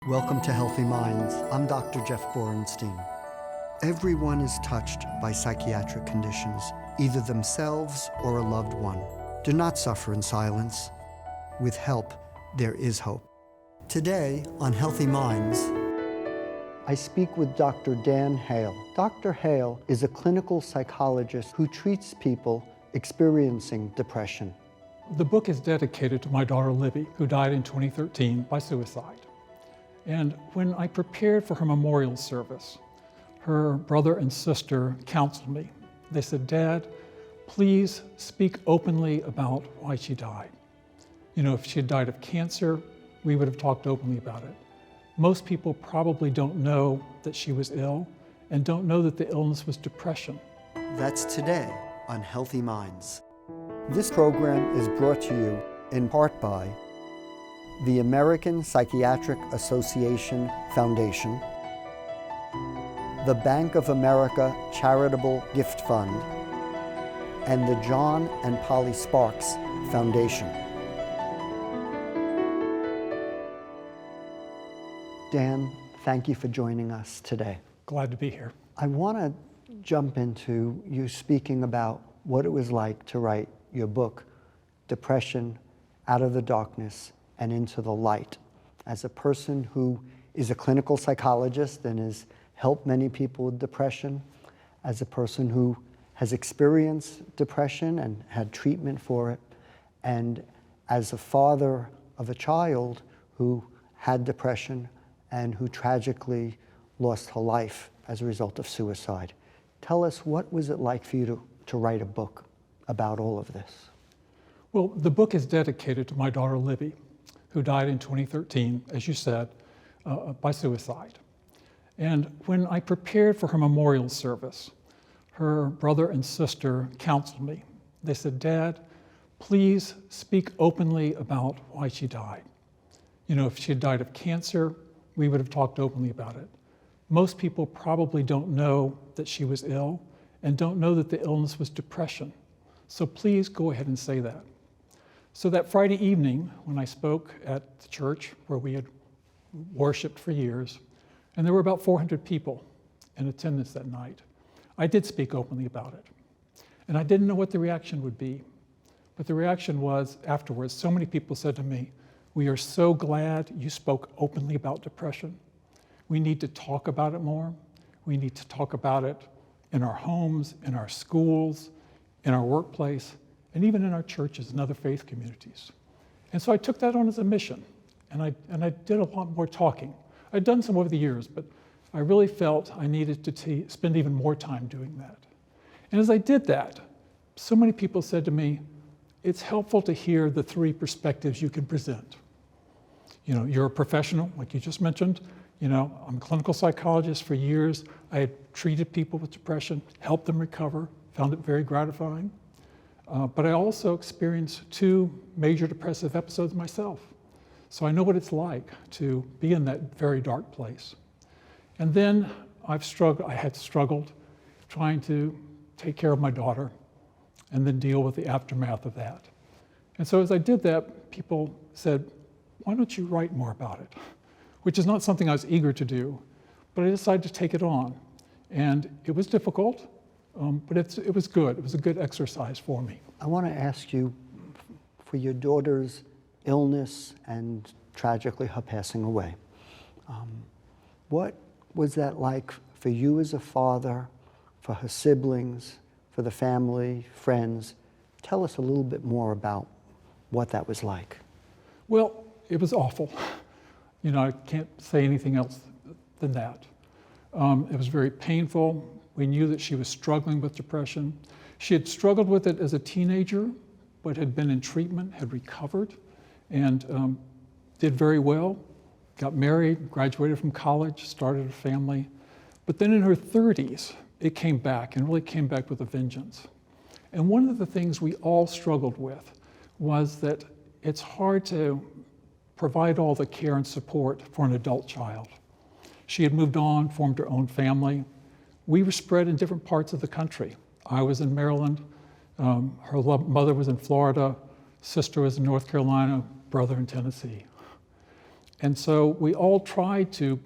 Welcome to Healthy Minds. I'm Dr. Jeff Borenstein. Everyone is touched by psychiatric conditions, either themselves or a loved one. Do not suffer in silence. With help, there is hope. Today on Healthy Minds, I speak with Dr. Dan Hale. Dr. Hale is a clinical psychologist who treats people experiencing depression. The book is dedicated to my daughter Libby, who died in 2013 by suicide. And when I prepared for her memorial service, her brother and sister counseled me. They said, "Dad, please speak openly about why she died. You know, if she had died of cancer, we would have talked openly about it. Most people probably don't know that she was ill and don't know that the illness was depression." That's today on Healthy Minds. This program is brought to you in part by the American Psychiatric Association Foundation, the Bank of America Charitable Gift Fund, and the John and Polly Sparks Foundation. Dan, thank you for joining us today. Glad to be here. I want to jump into you speaking about what it was like to write your book, Depression, Out of the Darkness and Into the Light. As a person who is a clinical psychologist and has helped many people with depression, as a person who has experienced depression and had treatment for it, and as a father of a child who had depression and who tragically lost her life as a result of suicide. Tell us, what was it like for you to write a book about all of this? Well, the book is dedicated to my daughter Libby, who died in 2013, as you said, by suicide. And when I prepared for her memorial service, her brother and sister counseled me. They said, "Dad, please speak openly about why she died. You know, if she had died of cancer, we would have talked openly about it. Most people probably don't know that she was ill and don't know that the illness was depression. So please go ahead and say that." So that Friday evening, when I spoke at the church where we had worshiped for years, and there were about 400 people in attendance that night, I did speak openly about it. And I didn't know what the reaction would be, but the reaction was afterwards, so many people said to me, "We are so glad you spoke openly about depression. We need to talk about it more. We need to talk about it in our homes, in our schools, in our workplace, and even in our churches and other faith communities." And so I took that on as a mission, and I did a lot more talking. I'd done some over the years, but I really felt I needed to spend even more time doing that. And as I did that, so many people said to me, "It's helpful to hear the three perspectives you can present. You know, you're a professional, like you just mentioned. You know, I'm a clinical psychologist for years. I had treated people with depression, helped them recover, found it very gratifying. But I also experienced 2 major depressive episodes myself. So I know what it's like to be in that very dark place. And then I had struggled trying to take care of my daughter and then deal with the aftermath of that. And so as I did that, people said, "Why don't you write more about it?" Which is not something I was eager to do, but I decided to take it on. And it was difficult, but it was good. It was a good exercise for me. I want to ask you, for your daughter's illness and tragically her passing away, what was that like for you as a father, for her siblings, for the family, friends? Tell us a little bit more about what that was like. Well, it was awful. You know, I can't say anything else than that. It was very painful. We knew that she was struggling with depression. She had struggled with it as a teenager, but had been in treatment, had recovered, and did very well. Got married, graduated from college, started a family. But then in her 30s, it came back, and really came back with a vengeance. And one of the things we all struggled with was that it's hard to provide all the care and support for an adult child. She had moved on, formed her own family. We were spread in different parts of the country. I was in Maryland, her mother was in Florida, sister was in North Carolina, brother in Tennessee. And so we all tried to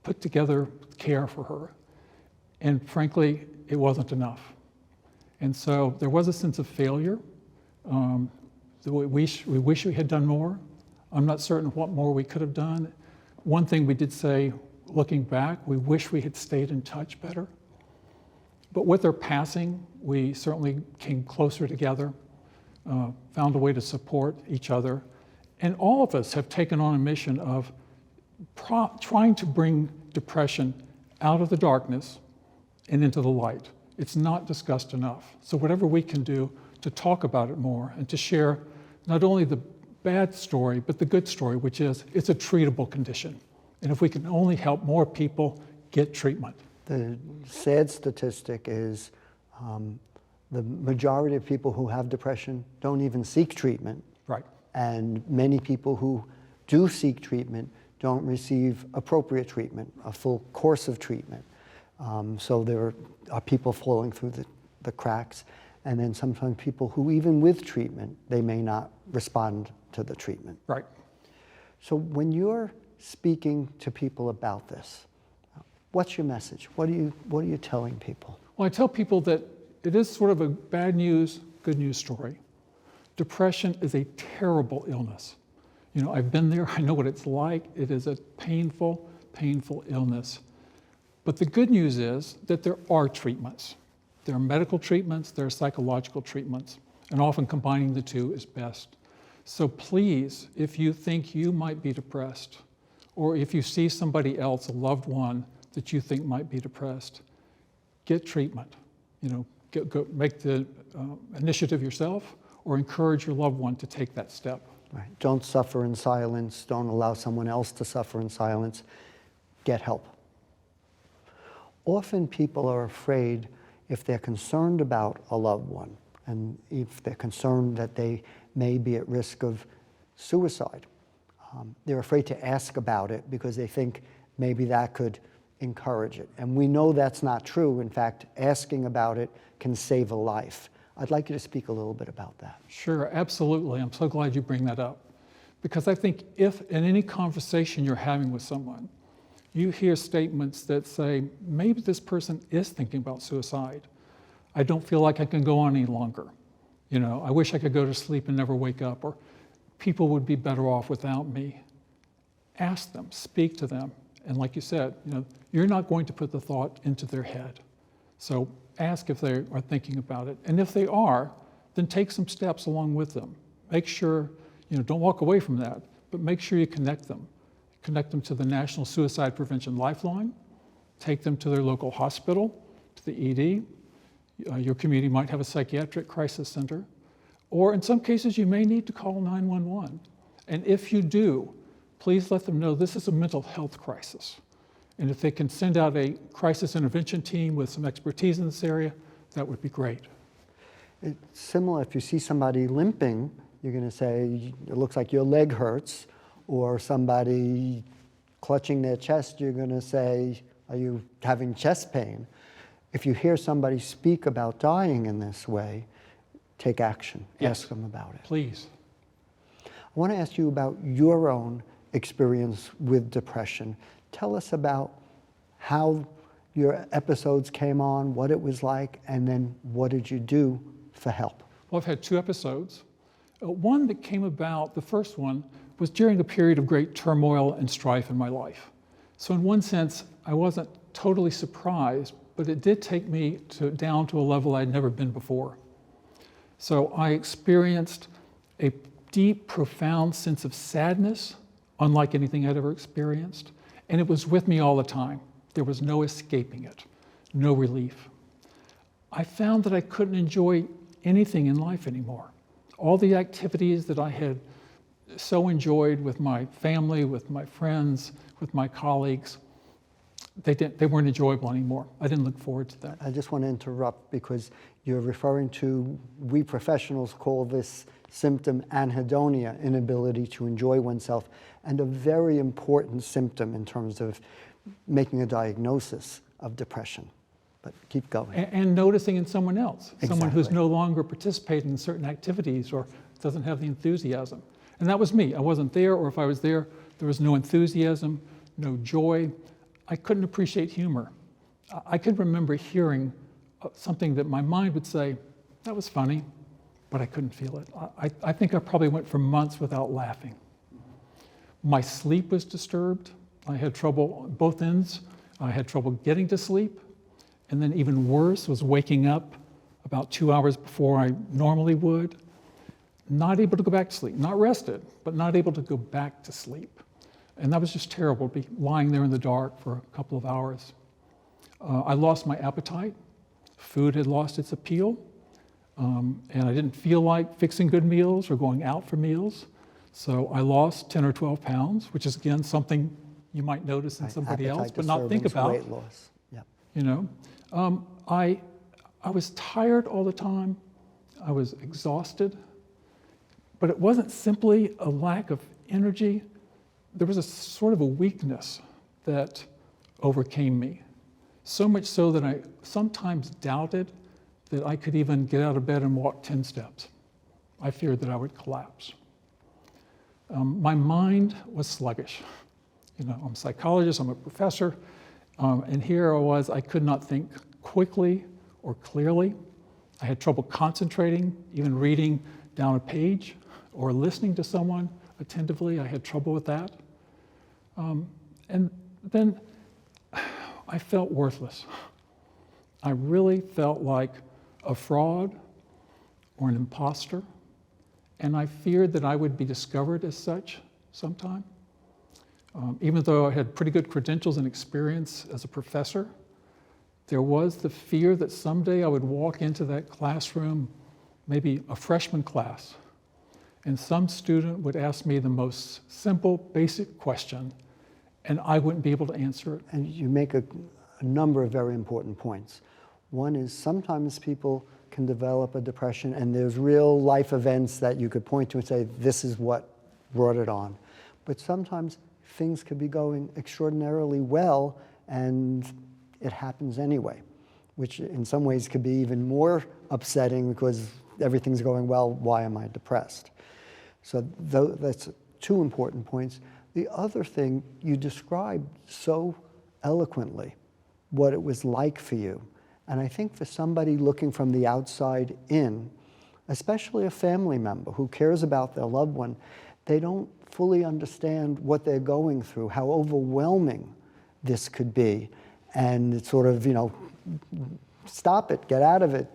put together care for her. And frankly, it wasn't enough. And so there was a sense of failure. We wish we had done more. I'm not certain what more we could have done. One thing we did say, looking back, we wish we had stayed in touch better. But with her passing, we certainly came closer together, found a way to support each other. And all of us have taken on a mission of trying to bring depression out of the darkness and into the light. It's not discussed enough. So whatever we can do to talk about it more and to share not only the bad story, but the good story, which is it's a treatable condition. And if we can only help more people get treatment. The sad statistic is the majority of people who have depression don't even seek treatment. Right. And many people who do seek treatment don't receive appropriate treatment, a full course of treatment. So there are people falling through the cracks, and then sometimes people who, even with treatment, they may not respond to the treatment. Right. So when you're speaking to people about this, what's your message? What are you telling people? Well, I tell people that it is sort of a bad news, good news story. Depression is a terrible illness. You know, I've been there, I know what it's like. It is a painful, painful illness. But the good news is that there are treatments. There are medical treatments, there are psychological treatments, and often combining the two is best. So please, if you think you might be depressed, or if you see somebody else, a loved one, that you think might be depressed, get treatment. You know, go make the initiative yourself, or encourage your loved one to take that step. Right. Don't suffer in silence. Don't allow someone else to suffer in silence. Get help. Often people are afraid, if they're concerned about a loved one, and if they're concerned that they may be at risk of suicide, they're afraid to ask about it because they think maybe that could encourage it. And we know that's not true. In fact, asking about it can save a life. I'd like you to speak a little bit about that. Sure, absolutely. I'm so glad you bring that up. Because I think if in any conversation you're having with someone, you hear statements that say, maybe this person is thinking about suicide. I don't feel like I can go on any longer. You know, I wish I could go to sleep and never wake up, or people would be better off without me. Ask them, speak to them. And like you said, you know, you're not going to put the thought into their head. So ask if they are thinking about it. And if they are, then take some steps along with them. Make sure, you know, don't walk away from that, but make sure you connect them. Connect them to the National Suicide Prevention Lifeline. Take them to their local hospital, to the ED. Your community might have a psychiatric crisis center. Or in some cases, you may need to call 911. And if you do, please let them know this is a mental health crisis. And if they can send out a crisis intervention team with some expertise in this area, that would be great. It's similar, if you see somebody limping, you're going to say, it looks like your leg hurts, or somebody clutching their chest, you're going to say, are you having chest pain? If you hear somebody speak about dying in this way, take action. Yes. Ask them about it. Please. I want to ask you about your own experience with depression. Tell us about how your episodes came on, what it was like, and then what did you do for help? Well, I've had 2 episodes. One that came about, the first one, was during a period of great turmoil and strife in my life. So in one sense, I wasn't totally surprised, but it did take me down to a level I'd never been before. So I experienced a deep, profound sense of sadness, unlike anything I'd ever experienced. And it was with me all the time. There was no escaping it, no relief. I found that I couldn't enjoy anything in life anymore. All the activities that I had so enjoyed with my family, with my friends, with my colleagues, they weren't enjoyable anymore. I didn't look forward to that. I just want to interrupt because you're referring to, we professionals call this symptom anhedonia, inability to enjoy oneself, and a very important symptom in terms of making a diagnosis of depression. But keep going. And noticing in someone else, someone who's Exactly. no longer participating in certain activities or doesn't have the enthusiasm. And that was me. I wasn't there, or if I was there, There was no enthusiasm, no joy. I couldn't appreciate humor. I could remember hearing something that my mind would say, that was funny, but I couldn't feel it. I think I probably went for months without laughing. My sleep was disturbed. I had trouble on both ends. I had trouble getting to sleep. And then even worse was waking up about 2 hours before I normally would. Not able to go back to sleep. Not rested, but not able to go back to sleep. And that was just terrible, to be lying there in the dark for a couple of hours. I lost my appetite. Food had lost its appeal. And I didn't feel like fixing good meals or going out for meals. So I lost 10 or 12 pounds, which is, again, something you might notice in somebody else, but not think about. Weight loss. Yeah. You know, I was tired all the time. I was exhausted. But it wasn't simply a lack of energy. There was a sort of a weakness that overcame me. So much so that I sometimes doubted that I could even get out of bed and walk 10 steps. I feared that I would collapse. My mind was sluggish. You know, I'm a psychologist, I'm a professor, and here I could not think quickly or clearly. I had trouble concentrating, even reading down a page or listening to someone attentively. I had trouble with that. And then I felt worthless. I really felt like a fraud or an imposter, and I feared that I would be discovered as such sometime. Even though I had pretty good credentials and experience as a professor, there was the fear that someday I would walk into that classroom, maybe a freshman class, and some student would ask me the most simple, basic question, and I wouldn't be able to answer it. And you make a number of very important points. One is sometimes people can develop a depression and there's real life events that you could point to and say, this is what brought it on. But sometimes things could be going extraordinarily well and it happens anyway, which in some ways could be even more upsetting because everything's going well, why am I depressed? So that's two important points. The other thing, you described so eloquently what it was like for you. And I think for somebody looking from the outside in, especially a family member who cares about their loved one, they don't fully understand what they're going through, how overwhelming this could be. And it's sort of, stop it, get out of it,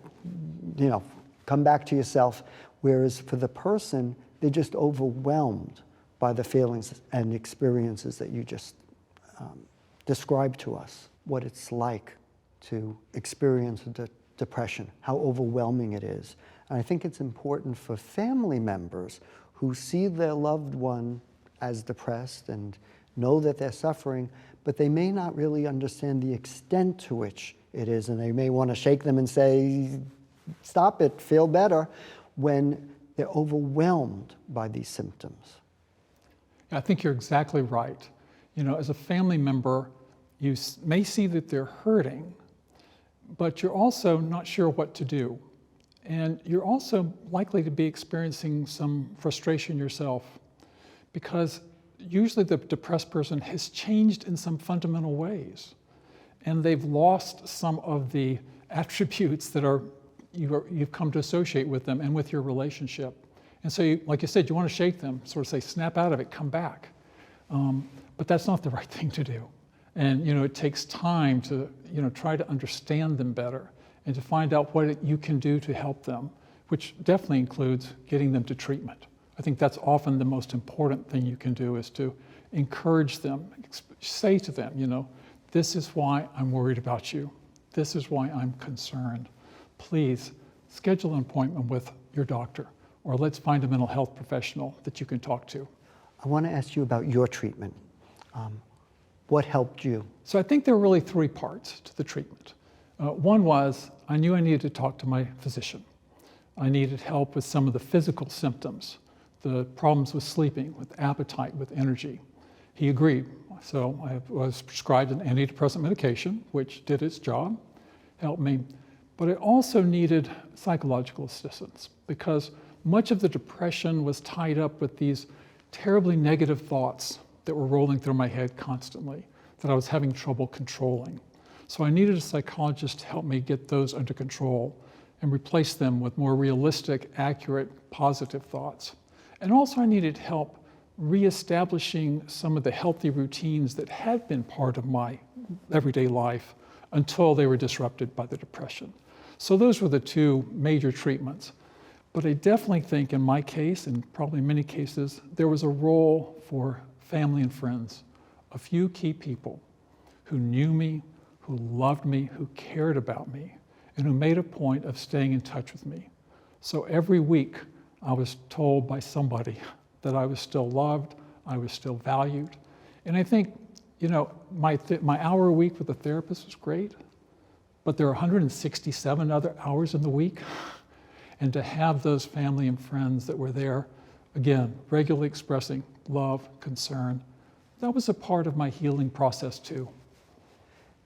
come back to yourself. Whereas for the person, they're just overwhelmed by the feelings and experiences that you just described to us, what it's like to experience depression, how overwhelming it is. And I think it's important for family members who see their loved one as depressed and know that they're suffering, but they may not really understand the extent to which it is, and they may want to shake them and say, stop it, feel better, when they're overwhelmed by these symptoms. I think you're exactly right. As a family member, you may see that they're hurting, but you're also not sure what to do. And you're also likely to be experiencing some frustration yourself, because usually the depressed person has changed in some fundamental ways, and they've lost some of the attributes that you've come to associate with them and with your relationship. And so, like you said, you want to shake them, sort of say, snap out of it, come back. But that's not the right thing to do. And it takes time to try to understand them better and to find out what you can do to help them, which definitely includes getting them to treatment. I think that's often the most important thing you can do, is to encourage them, say to them, this is why I'm worried about you. This is why I'm concerned. Please schedule an appointment with your doctor, or let's find a mental health professional that you can talk to. I want to ask you about your treatment. What helped you? So I think there were really three parts to the treatment. One was, I knew I needed to talk to my physician. I needed help with some of the physical symptoms, the problems with sleeping, with appetite, with energy. He agreed. So I was prescribed an antidepressant medication, which did its job, helped me. But I also needed psychological assistance, because much of the depression was tied up with these terribly negative thoughts that were rolling through my head constantly that I was having trouble controlling. So I needed a psychologist to help me get those under control and replace them with more realistic, accurate, positive thoughts. And also I needed help reestablishing some of the healthy routines that had been part of my everyday life until they were disrupted by the depression. So those were the two major treatments. But I definitely think in my case, and probably in many cases, there was a role for family and friends, a few key people who knew me, who loved me, who cared about me, and who made a point of staying in touch with me. So every week I was told by somebody that I was still loved, I was still valued. And I think, you know, my hour a week with a therapist was great, but there are 167 other hours in the week. And to have those family and friends that were there, again, regularly expressing love, concern, that was a part of my healing process too.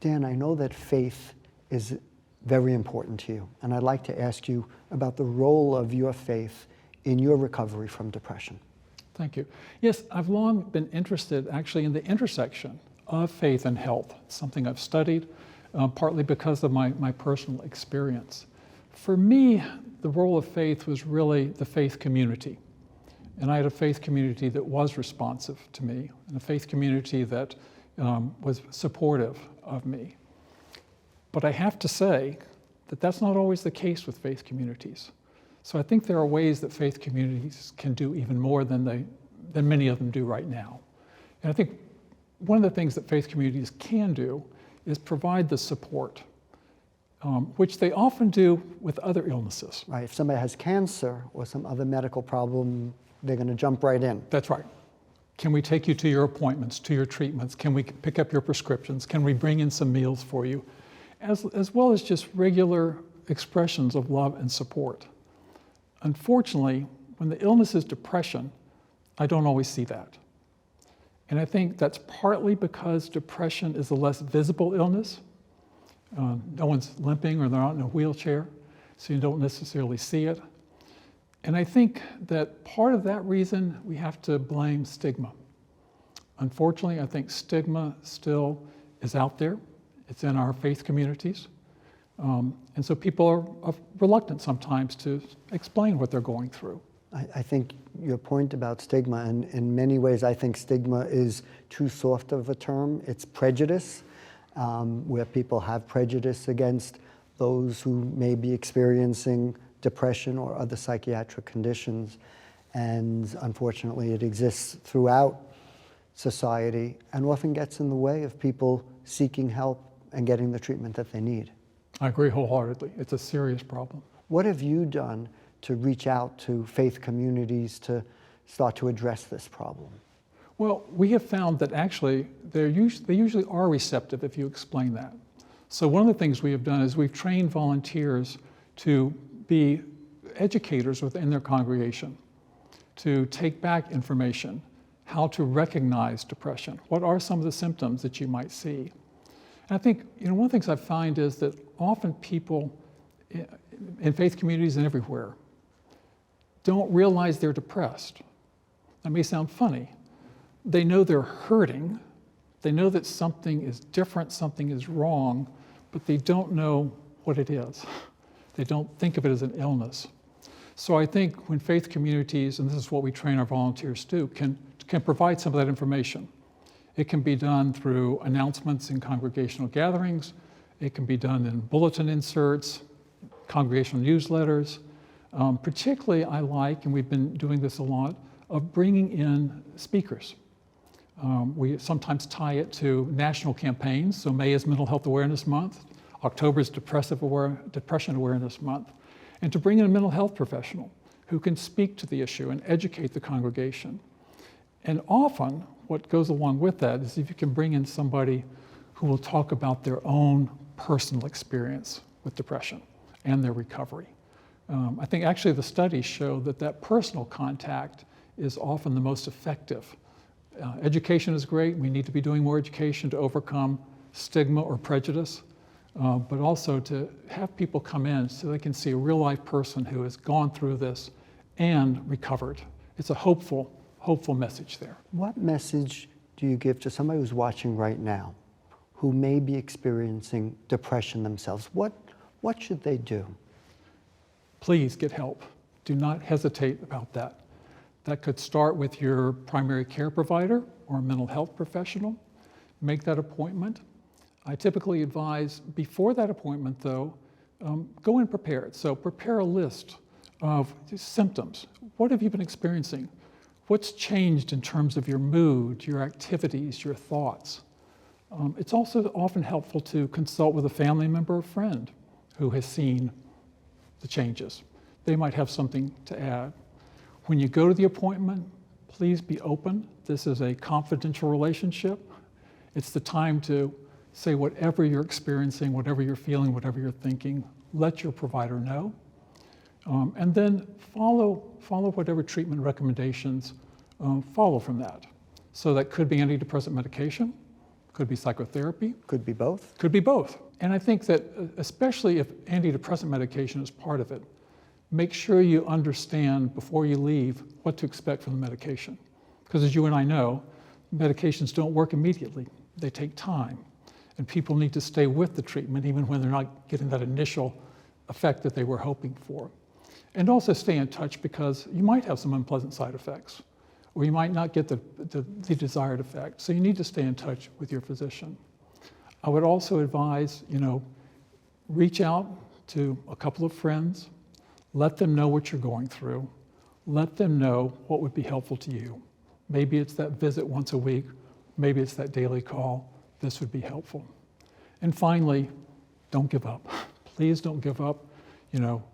Dan, I know that faith is very important to you, and I'd like to ask you about the role of your faith in your recovery from depression. Thank you. Yes, I've long been interested actually in the intersection of faith and health, something I've studied, partly because of my personal experience. For me, the role of faith was really the faith community. And I had a faith community that was responsive to me, and a faith community that was supportive of me. But I have to say that that's not always the case with faith communities. So I think there are ways that faith communities can do even more than many of them do right now. And I think one of the things that faith communities can do is provide the support, which they often do with other illnesses. Right, if somebody has cancer or some other medical problem, they're going to jump right in. That's right. Can we take you to your appointments, to your treatments? Can we pick up your prescriptions? Can we bring in some meals for you? As well as just regular expressions of love and support. Unfortunately, when the illness is depression, I don't always see that. And I think that's partly because depression is a less visible illness. No one's limping or they're not in a wheelchair, so you don't necessarily see it. And I think that part of that reason we have to blame stigma. Unfortunately, I think stigma still is out there. It's in our faith communities. And so people are reluctant sometimes to explain what they're going through. I think your point about stigma, and in many ways I think stigma is too soft of a term. It's prejudice, where people have prejudice against those who may be experiencing depression or other psychiatric conditions. And unfortunately it exists throughout society and often gets in the way of people seeking help and getting the treatment that they need. I agree wholeheartedly. It's a serious problem. What have you done to reach out to faith communities to start to address this problem? Well, we have found that actually they usually are receptive if you explain that. So one of the things we have done is we've trained volunteers to be educators within their congregation, to take back information, how to recognize depression. What are some of the symptoms that you might see? And I think, one of the things I find is that often people in faith communities and everywhere don't realize they're depressed. That may sound funny. They know they're hurting. They know that something is different, something is wrong, but they don't know what it is. They don't think of it as an illness. So I think when faith communities, and this is what we train our volunteers to do, can provide some of that information. It can be done through announcements in congregational gatherings. It can be done in bulletin inserts, congregational newsletters. Particularly I like, and we've been doing this a lot, of bringing in speakers. We sometimes tie it to national campaigns. So May is Mental Health Awareness Month. October is Depression Awareness Month. And to bring in a mental health professional who can speak to the issue and educate the congregation. And often what goes along with that is if you can bring in somebody who will talk about their own personal experience with depression and their recovery. I think actually the studies show that personal contact is often the most effective. Education is great. We need to be doing more education to overcome stigma or prejudice, but also to have people come in so they can see a real life person who has gone through this and recovered. It's a hopeful message there. What message do you give to somebody who's watching right now, who may be experiencing depression themselves? What should they do? Please get help. Do not hesitate about that. That could start with your primary care provider or a mental health professional. Make that appointment. I typically advise before that appointment, though, go in prepared. So prepare a list of symptoms. What have you been experiencing? What's changed in terms of your mood, your activities, your thoughts? It's also often helpful to consult with a family member or friend who has seen the changes. They might have something to add. When you go to the appointment, please be open. This is a confidential relationship. It's the time to say whatever you're experiencing, whatever you're feeling, whatever you're thinking. Let your provider know. And then follow whatever treatment recommendations follow from that. So that could be antidepressant medication, could be psychotherapy. Could be both? Could be both. And I think that especially if antidepressant medication is part of it, make sure you understand before you leave what to expect from the medication. Because as you and I know, medications don't work immediately. They take time. And people need to stay with the treatment even when they're not getting that initial effect that they were hoping for. And also stay in touch because you might have some unpleasant side effects, or you might not get the desired effect. So you need to stay in touch with your physician. I would also advise, reach out to a couple of friends, let them know what you're going through, let them know what would be helpful to you. Maybe it's that visit once a week, maybe it's that daily call. This would be helpful. And finally, don't give up. Please don't give up.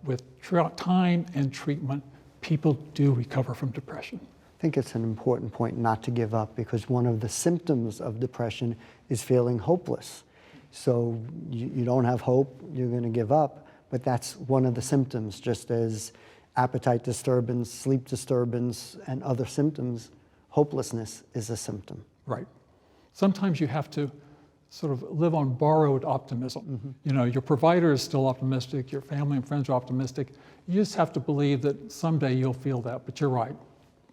With time and treatment, people do recover from depression. I think it's an important point not to give up, because one of the symptoms of depression is feeling hopeless. So you don't have hope, you're going to give up, but that's one of the symptoms, just as appetite disturbance, sleep disturbance, and other symptoms. Hopelessness is a symptom. Right. Sometimes you have to sort of live on borrowed optimism. Mm-hmm. Your provider is still optimistic, your family and friends are optimistic. You just have to believe that someday you'll feel that, but you're right.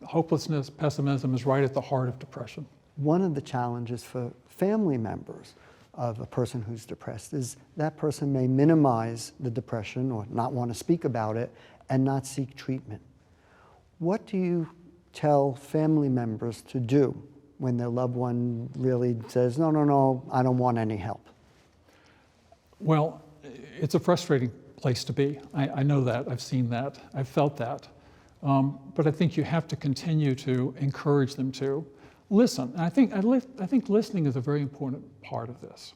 Hopelessness, pessimism is right at the heart of depression. One of the challenges for family members of a person who's depressed is that person may minimize the depression or not want to speak about it and not seek treatment. What do you tell family members to do when their loved one really says, no, I don't want any help? Well, it's a frustrating place to be. I know that, I've seen that, I've felt that. But I think you have to continue to encourage them to listen. And I think listening is a very important part of this,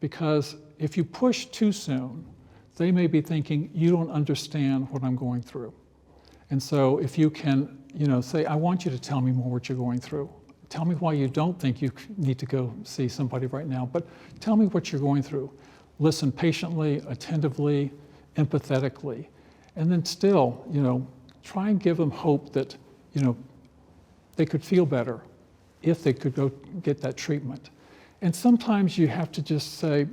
because if you push too soon, they may be thinking, you don't understand what I'm going through. And so if you can, say, I want you to tell me more what you're going through. Tell me why you don't think you need to go see somebody right now, but tell me what you're going through. Listen patiently, attentively, empathetically, and then still, try and give them hope that, they could feel better if they could go get that treatment. And sometimes you have to just say,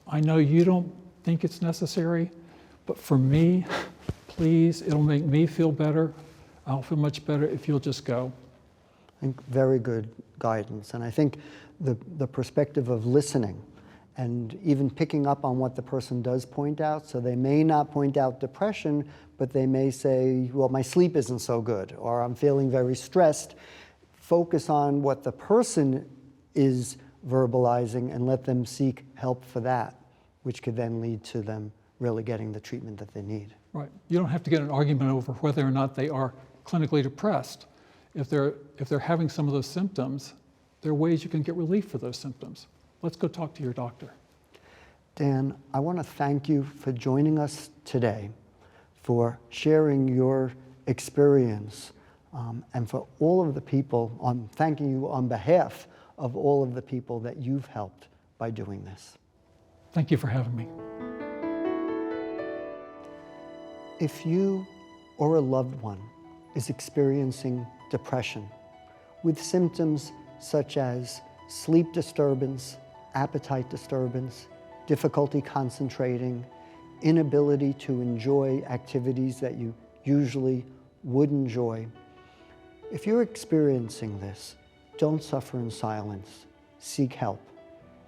I know you don't think it's necessary, but for me, please, it'll make me feel better. I'll feel much better if you'll just go. I think very good guidance. And I think the perspective of listening and even picking up on what the person does point out. So they may not point out depression, but they may say, well, my sleep isn't so good, or I'm feeling very stressed. Focus on what the person is verbalizing and let them seek help for that, which could then lead to them really getting the treatment that they need. Right. You don't have to get an argument over whether or not they are clinically depressed. If they're having some of those symptoms, there are ways you can get relief for those symptoms. Let's go talk to your doctor. Dan, I want to thank you for joining us today, for sharing your experience, and for all of the people, I'm thanking you on behalf of all of the people that you've helped by doing this. Thank you for having me. If you or a loved one is experiencing depression with symptoms such as sleep disturbance, appetite disturbance, difficulty concentrating, inability to enjoy activities that you usually would enjoy, if you're experiencing this, Don't suffer in silence. Seek help.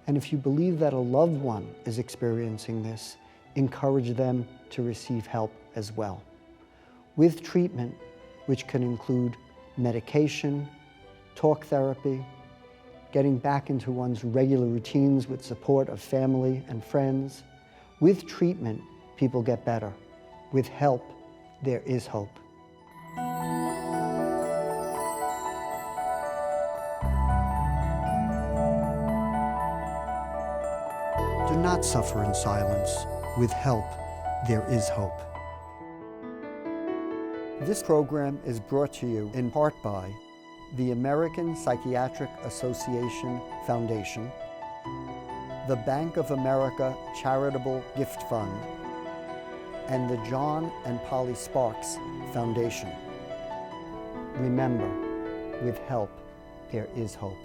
And if you believe that a loved one is experiencing this, encourage them to receive help as well. With treatment, which can include medication, talk therapy, getting back into one's regular routines with support of family and friends. With treatment, people get better. With help, there is hope. Do not suffer in silence. With help, there is hope. This program is brought to you in part by the American Psychiatric Association Foundation, the Bank of America Charitable Gift Fund, and the John and Polly Sparks Foundation. Remember, with help, there is hope.